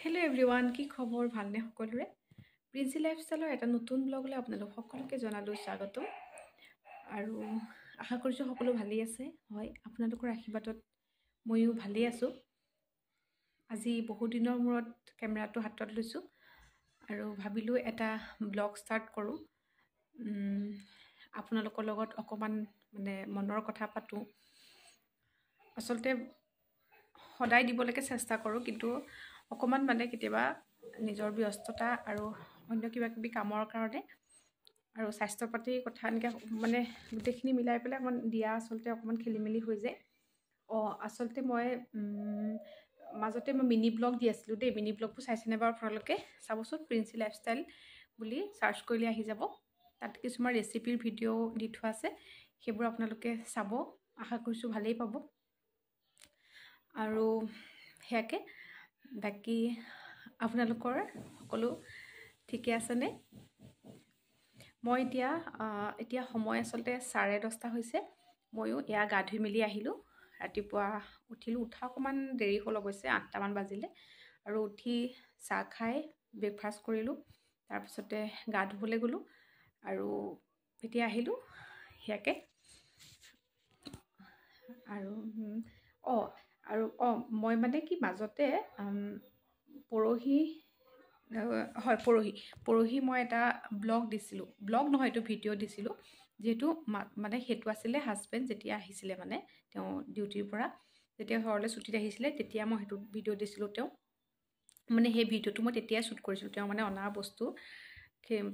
Hello' everyone, কি খবৰ? ভালনে সকলোৰে? প্ৰিন্সি লাইফষ্টাইলৰ এটা নতুন ব্লগলৈ আপোনালোক সকলোকে জনালোঁ স্বাগতম। আৰু আশা কৰিছোঁ সকলো ভালেই আছে। হয়, আপোনালোকৰ আশীৰ্বাদত ময়ো ভালেই আছোঁ। আজি বহুদিনৰ মূৰত কেমেৰাটো হাতত লৈছোঁ আৰু ভাবিলোঁ এটা ব্লগ ষ্টাৰ্ট কৰোঁ। আপোনালোকৰ লগত অকণমান মনৰ কথা পাতোঁ। আচলতে সদায় দিবলৈকে চেষ্টা কৰোঁ, কিন্তু অকণমান কেতিয়াবা নিজৰ ব্যস্ততা আৰু অন্য কিবা কিবি কামৰ কাৰণে আৰু স্বাস্থ্য পাতিৰ কথা এনেকৈ গোটেইখিনি মিলাই পেলাই দিয়া আচলতে অকণমান খেলি মেলি হৈ যায়। আচলতে মই মাজতে মিনি ব্লগ দি আছিলোঁ দেই। মিনি ব্লগবোৰ চাইছেনে বাৰু আপোনালোকে? চাবচোন, প্ৰিন্সি লাইফষ্টাইল বুলি চাৰ্চ কৰিলে আহি যাব। তাত কিছুমান ৰেচিপিৰ ভিডিঅ' দি থোৱা আছে, সেইবোৰ আপোনালোকে চাব। আশা কৰিছোঁ ভালেই পাব। আৰু সেয়াকে, বাকী আপোনালোকৰ সকলো ঠিকে আছেনে? মই এতিয়া সময় আচলতে 10:30 হৈছে। ময়ো এয়া গা ধুই মেলি আহিলোঁ। ৰাতিপুৱা উঠিলোঁ, উঠা অকণমান দেৰি হ'ল অৱশ্যে, 8টামান বাজিলে। আৰু উঠি চাহ খাই ব্ৰেকফাষ্ট কৰিলোঁ। তাৰপিছতে গা ধুবলৈ গ'লোঁ আৰু এতিয়া আহিলোঁ সেয়াকে। আৰু মই মাজতে পৰহি মই এটা ব্লগ দিছিলোঁ। ব্লগ নহয়, এইটো ভিডিঅ' দিছিলোঁ। যিহেতু সেইটো আছিলে হাজবেণ্ড যেতিয়া আহিছিলে, তেওঁ ডিউটিৰ পৰা যেতিয়া ঘৰলৈ ছুটীত আহিছিলে, তেতিয়া মই সেইটো ভিডিঅ' দিছিলোঁ। তেওঁ সেই ভিডিঅ'টো মই তেতিয়াই শ্বুট কৰিছিলোঁ। তেওঁ অনা বস্তু,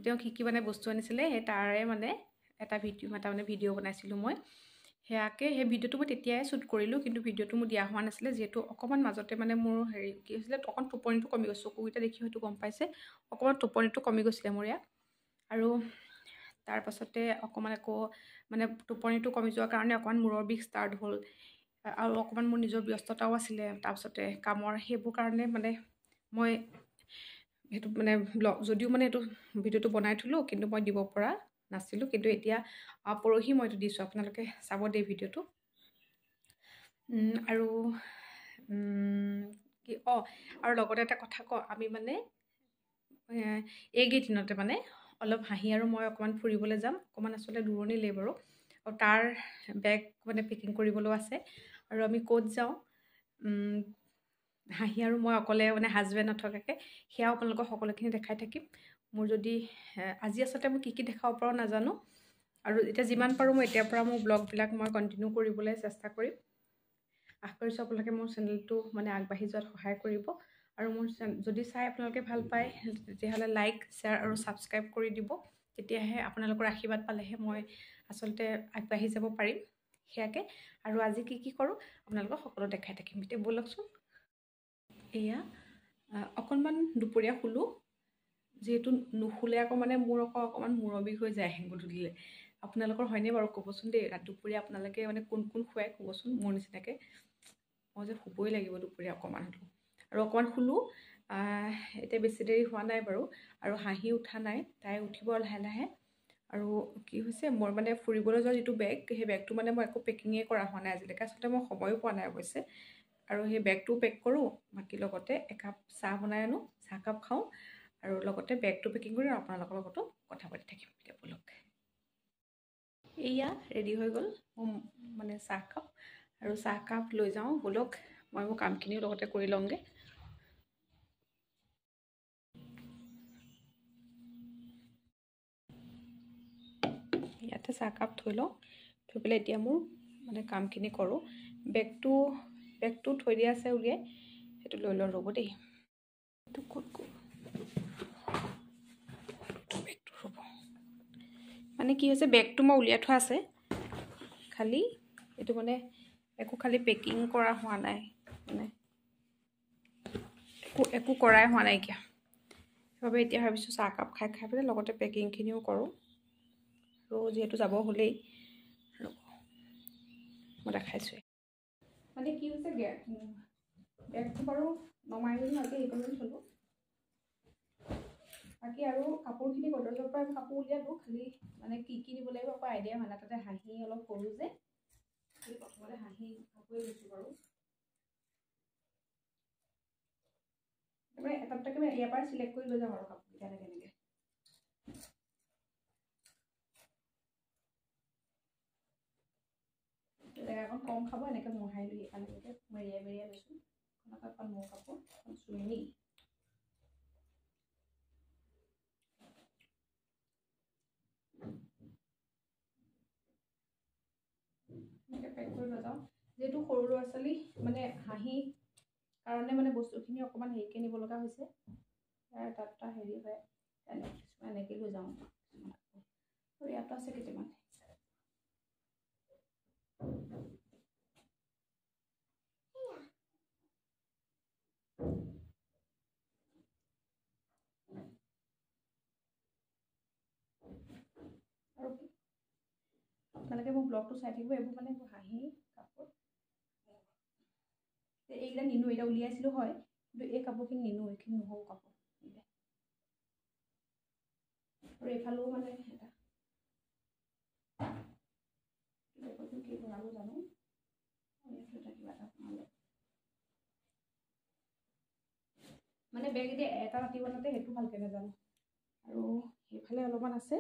তেওঁ কি বস্তু আনিছিলে, সেই তাৰে এটা ভিডিঅ' বনাইছিলোঁ মই। সেই ভিডিঅ'টো মই তেতিয়াই শ্বুট কৰিলোঁ, কিন্তু ভিডিঅ'টো মোৰ দিয়া হোৱা নাছিলে। যিহেতু অকণমান মাজতে মোৰ কি হৈছিলে, অকণ টোপনিটো কমি গৈছে। চকুকেইটা দেখি হয়তো গম পাইছে, অকণমান টোপনিটো কমি গৈছিলে মোৰ ইয়াত। আৰু তাৰপাছতে অকণমান আকৌ টোপনিটো কমি যোৱাৰ কাৰণে অকণমান মূৰৰ বিষ ষ্টাৰ্ট হ'ল। আৰু অকণমান মোৰ নিজৰ ব্যস্ততাও আছিলে তাৰপিছতে কামৰ, সেইবোৰ কাৰণে মই সেইটো ব্লগ যদিও সেইটো ভিডিঅ'টো বনাই থ'লোঁ, কিন্তু মই দিব পৰা নাছিলোঁ। কিন্তু এতিয়া পৰহি মই এইটো দিছোঁ, আপোনালোকে চাব দেই ভিডিঅ'টো। আৰু আৰু লগতে এটা কথা কওঁ, আমি এইকেইদিনতে অলপ হাঁহি আৰু মই অকণমান ফুৰিবলৈ যাম। অকণমান আচলতে দূৰণিলৈ বাৰু। আৰু তাৰ বেগ পেকিং কৰিবলৈও আছে। আৰু আমি ক'ত যাওঁ, হাঁহি আৰু মই অকলে হাজবেণ্ড নথকাকৈ, সেয়াও আপোনালোকক সকলোখিনি দেখাই থাকিম। মোৰ যদি আজি আচলতে মই কি দেখাব পাৰোঁ নাজানো। আৰু এতিয়া যিমান পাৰোঁ মই এতিয়াৰ পৰা মোৰ ব্লগবিলাক মই কণ্টিনিউ কৰিবলৈ চেষ্টা কৰিম। আশা কৰিছোঁ আপোনালোকে মোৰ চেনেলটো আগবাঢ়ি যোৱাত সহায় কৰিব। আৰু মোৰ যদি চাই আপোনালোকে ভাল পায়, তেতিয়াহ'লে লাইক, শ্বেয়াৰ আৰু ছাবস্ক্ৰাইব কৰি দিব। তেতিয়াহে আপোনালোকৰ আশীৰ্বাদ পালেহে মই আচলতে আগবাঢ়ি যাব পাৰিম। সেয়াকে। আৰু আজি কি কৰোঁ আপোনালোকক সকলো দেখাই থাকিম। এতিয়া ব'লকচোন। এয়া অকণমান দুপৰীয়া শুলোঁ। যিহেতু নুশুলে আকৌ মোৰ অকণমান মূৰৰ বিষ হৈ যায় গধূলিলৈ। আপোনালোকৰ হয়নে বাৰু ক'বচোন দেই। দুপৰীয়া আপোনালোকে কোন শুৱাই ক'বচোন। মোৰ নিচিনাকৈ মই যে শুবই লাগিব দুপৰীয়া অকণমান হ'লেও। আৰু অকণমান শুলোঁ। এতিয়া বেছি দেৰি হোৱা নাই বাৰু। আৰু হাঁহি উঠা নাই, তাই উঠিব লাহে লাহে। আৰু কি হৈছে, মোৰ ফুৰিবলৈ যোৱা যিটো বেগ, সেই বেগটো মই একো পেকিঙেই কৰা হোৱা নাই আজিলৈকে। আচলতে মই সময়ো পোৱা নাই অৱশ্যে। আৰু সেই বেগটোও পেক কৰোঁ, বাকী লগতে একাপ চাহ বনাই আনোঁ, চাহকাপ খাওঁ। আৰু লগতে বেগটো পেকিং কৰি আপোনালোকৰ লগতো কথা পাতি থাকিম। এতিয়া ব'লক। এয়া ৰেডি হৈ গ'ল মোৰ চাহকাপ। আৰু চাহকাপ লৈ যাওঁ ব'লক। মই মোৰ কামখিনিও লগতে কৰি লওঁগৈ। ইয়াতে চাহকাপ থৈ লওঁ। থৈ পেলাই এতিয়া মোৰ কামখিনি কৰোঁ। বেগটো থৈ দিয়া আছে উলিয়াই, সেইটো লৈ লওঁ ৰ'ব দেই। এইটো ক'ত গ'ল বেগটো? ৰ'ব, কি হৈছে, বেগটো মই উলিয়াই থোৱা আছে, খালি এইটো একো পেকিং কৰা হোৱা নাই। একো কৰাই হোৱা নাইকিয়া। সেইবাবে এতিয়া ভাবিছোঁ চাহকাপ খাই পেলাই লগতে পেকিংখিনিও কৰোঁ। আৰু যিহেতু যাব হ'লেই, মই দেখাইছোঁৱে। কি হৈছে, বেগটো বাৰু নমাই মেলি ভালকৈ হেৰি কৰি থ'লোঁ। বাকী আৰু কাপোৰখিনি গডৰেজৰ পৰা কাপোৰ উলিয়ালোঁ। খালি কি নিব লাগিব আকৌ আইডিয়া হোৱা নাই। তাতে হাঁহি অলপ কৰোঁ যে, সেই প্ৰথমতে হাঁহি কাপোৰে গৈছোঁ বাৰু। তাকে মই ইয়াৰ পৰা চিলেক্ট কৰি লৈ যাম আৰু কাপোৰকেইটা এনেকৈ জেগাকণ কম খাব এনেকৈ মোহাৰি লৈ এনেকৈ মেৰিয়াই মেৰিয়াই লৈছোঁ এনেকৈ এখন মোৰ কাপোৰ চুইনি এনেকৈ পেক কৰি লৈ যাওঁ যেহেতু সৰু ল'ৰা ছোৱালী মানে হাঁহি কাৰণে মানে বস্তুখিনি অকণমান হেৰিকৈ নিব লগা হৈছে ইয়াৰ এটা হেৰি হয় এনেকৈ লৈ যাওঁ আৰু ইয়াতো আছে কেইটামান আৰু আপোনালোকে মোৰ ব্লগটো চাই থাকিব এইবোৰ মানে হাঁহি কাপোৰ এইকেইটা নিনো এতিয়া উলিয়াইছিলোঁ হয় কিন্তু এই কাপোৰখিনি নিনো এইখিনি নহ'ব কাপোৰ আৰু এইফালেও মানে এটা কি বনাব জানো কিবা এটা বনালে মানে বেগ এতিয়া এটা ৰাতি বনাতে সেইটো ভালকৈ নাজানো আৰু সেইফালে অলপমান আছে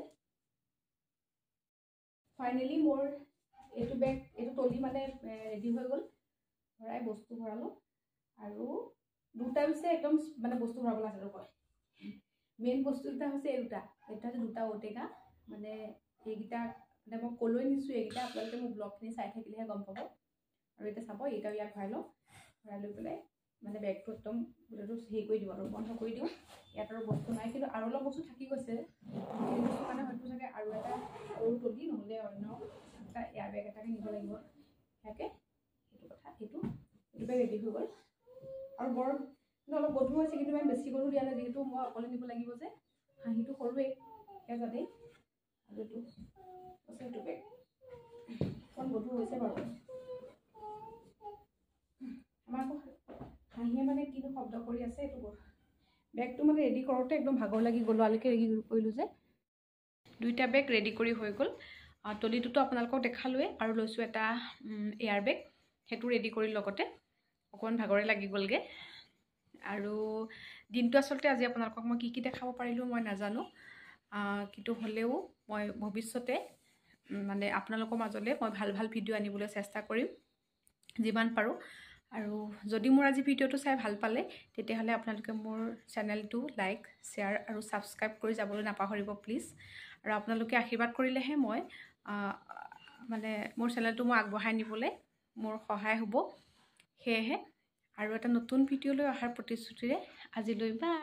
ফাইনেলি মোৰ এইটো বেগ এইটো তলি মানে ৰেডি হৈ গ'ল ভৰাই বস্তু ভৰালোঁ আৰু দুটা হৈছে একদম মানে বস্তু ভৰাবলৈ আছে কয় মেইন বস্তু দুটা হৈছে এই দুটা এটা হৈছে দুটা ঔটেঙা মানে এইকেইটা মানে মই ক'লৈ নিছোঁ এইকেইটা আপোনালোকে মোৰ ব্লগখিনি চাই থাকিলেহে গম পাব আৰু এতিয়া চাব এইকেইটা ইয়াত ভৰাই লওঁ ভৰাই লৈ পেলাই মানে বেগটো একদম গোটেইটো হেৰি কৰি দিওঁ আৰু বন্ধ কৰি দিওঁ ইয়াত আৰু বস্তু নাই কিন্তু আৰু অলপ বস্তু থাকি গৈছে সেই বস্তু কাৰণে হয়তো চাগে আৰু এটা সৰু তলি নহ'লে অন্য এটা এয়াৰ বেগ এটাকে নিব লাগিব সেয়াকৈ সেইটো কথা এইটো বেগ ৰেডি হৈ গ'ল আৰু বৰ অলপ গধুৰ হৈছে কিন্তু ইমান বেছি গধুৰ দিয়া নাই যিহেতু মই অকলে নিব লাগিব যে হাঁহিটো সৰুৱেই সেয়া জানেই আৰু এইটো আছে এইটো বেগ অকণ গধুৰ হৈছে বাৰু আমাৰ আকৌ হাঁহিয়ে মানে কিনো শব্দ কৰি আছে এইটো বেগটো মানে ৰেডি কৰোঁতে একদম ভাগৰ লাগি গ'লোঁ আলিকে ৰেডি কৰিলোঁ যে দুইটা বেগ ৰেডি কৰি হৈ গ'ল তলিটোতো আপোনালোকক দেখালোৱে আৰু লৈছোঁ এটা এয়াৰ বেগ সেইটো ৰেডি কৰি লগতে অকণমান ভাগৰে লাগি গ'লগৈ আৰু দিনটো আচলতে আজি আপোনালোকক মই কি দেখাব পাৰিলোঁ মই নাজানো কিন্তু হ'লেও মই ভৱিষ্যতে মানে আপোনালোকৰ মাজলৈ মই ভাল ভাল ভিডিঅ' আনিবলৈ চেষ্টা কৰিম যিমান পাৰোঁ আৰু যদি মোৰ আজি ভিডিঅ'টো চাই ভাল পালে তেতিয়াহ'লে আপোনালোকে মোৰ চেনেলটো লাইক শ্বেয়াৰ আৰু ছাবস্ক্ৰাইব কৰি যাবলৈ নাপাহৰিব প্লিজ আৰু আপোনালোকে আশীৰ্বাদ কৰিলেহে মই মানে মোৰ চেনেলটো মই আগবঢ়াই নিবলৈ মোৰ সহায় হ'ব সেয়েহে আৰু এটা নতুন ভিডিঅ'লৈ অহাৰ প্ৰতিশ্ৰুতিৰে আজিলৈ বাই